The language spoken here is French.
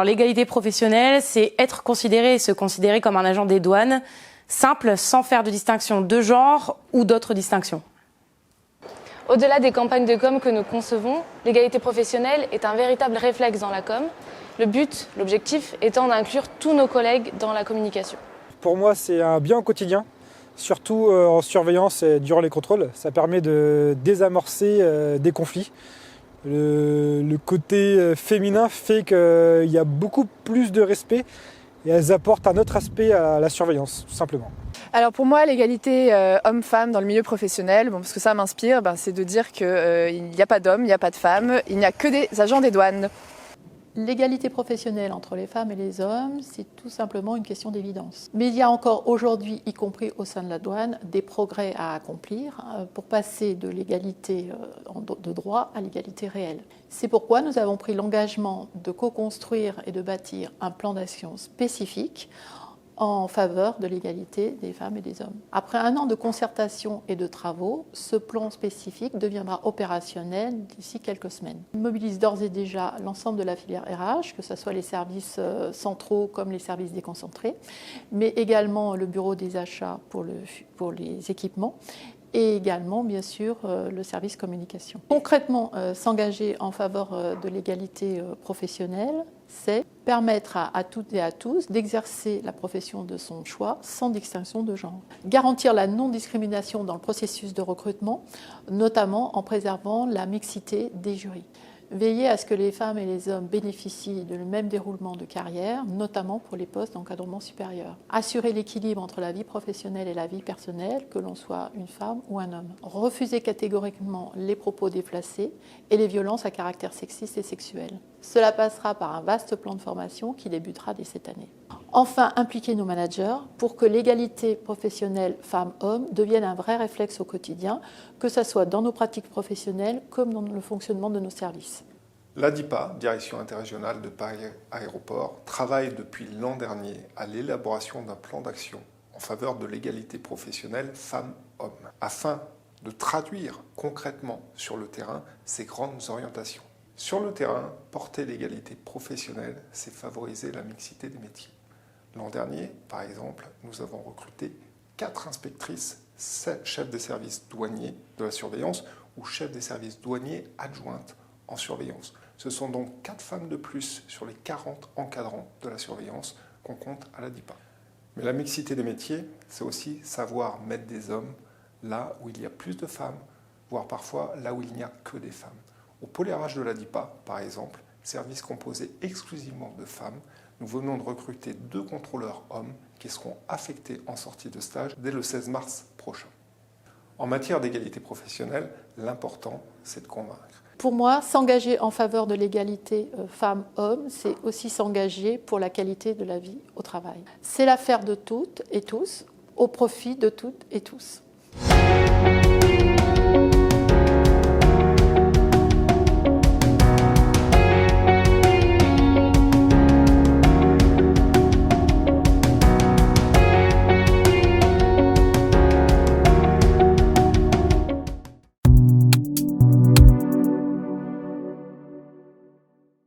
l'égalité professionnelle, c'est être considéré et se considérer comme un agent des douanes, simple, sans faire de distinction de genre ou d'autres distinctions. Au-delà des campagnes de com que nous concevons, l'égalité professionnelle est un véritable réflexe dans la com. Le but, l'objectif étant d'inclure tous nos collègues dans la communication. Pour moi, c'est un bien au quotidien, surtout en surveillance et durant les contrôles. Ça permet de désamorcer des conflits. Le côté féminin fait qu'il y a beaucoup plus de respect et elles apportent un autre aspect à la surveillance, tout simplement. Alors pour moi, l'égalité homme-femme dans le milieu professionnel, parce que ça m'inspire, c'est de dire qu'il n'y a pas d'hommes, il n'y a pas de femmes, il n'y a que des agents des douanes. L'égalité professionnelle entre les femmes et les hommes, c'est tout simplement une question d'évidence. Mais il y a encore aujourd'hui, y compris au sein de la douane, des progrès à accomplir pour passer de l'égalité de droit à l'égalité réelle. C'est pourquoi nous avons pris l'engagement de co-construire et de bâtir un plan d'action spécifique en faveur de l'égalité des femmes et des hommes. Après un an de concertation et de travaux, ce plan spécifique deviendra opérationnel d'ici quelques semaines. Il mobilise d'ores et déjà l'ensemble de la filière RH, que ce soit les services centraux comme les services déconcentrés, mais également le bureau des achats pour les équipements, et également, bien sûr, le service communication. Concrètement, s'engager en faveur de l'égalité professionnelle, c'est permettre à toutes et à tous d'exercer la profession de son choix sans distinction de genre. Garantir la non-discrimination dans le processus de recrutement, notamment en préservant la mixité des jurys. Veiller à ce que les femmes et les hommes bénéficient de le même déroulement de carrière, notamment pour les postes d'encadrement supérieur. Assurer l'équilibre entre la vie professionnelle et la vie personnelle, que l'on soit une femme ou un homme. Refuser catégoriquement les propos déplacés et les violences à caractère sexiste et sexuel. Cela passera par un vaste plan de formation qui débutera dès cette année. Enfin, impliquer nos managers pour que l'égalité professionnelle femmes-hommes devienne un vrai réflexe au quotidien, que ce soit dans nos pratiques professionnelles comme dans le fonctionnement de nos services. L'ADIPA, Direction interrégionale de Paris Aéroport, travaille depuis l'an dernier à l'élaboration d'un plan d'action en faveur de l'égalité professionnelle femmes-hommes, afin de traduire concrètement sur le terrain ces grandes orientations. Sur le terrain, porter l'égalité professionnelle, c'est favoriser la mixité des métiers. L'an dernier, par exemple, nous avons recruté 4 inspectrices, 7 chefs de service douaniers de la surveillance ou chefs des services douaniers adjointes en surveillance. Ce sont donc 4 femmes de plus sur les 40 encadrants de la surveillance qu'on compte à l'ADIPA. Mais la mixité des métiers, c'est aussi savoir mettre des hommes là où il y a plus de femmes, voire parfois là où il n'y a que des femmes. Au pôle RH de l'ADIPA, par exemple, service composé exclusivement de femmes, nous venons de recruter 2 contrôleurs hommes qui seront affectés en sortie de stage dès le 16 mars prochain. En matière d'égalité professionnelle, l'important, c'est de convaincre. Pour moi, s'engager en faveur de l'égalité femmes-hommes, c'est aussi s'engager pour la qualité de la vie au travail. C'est l'affaire de toutes et tous, au profit de toutes et tous.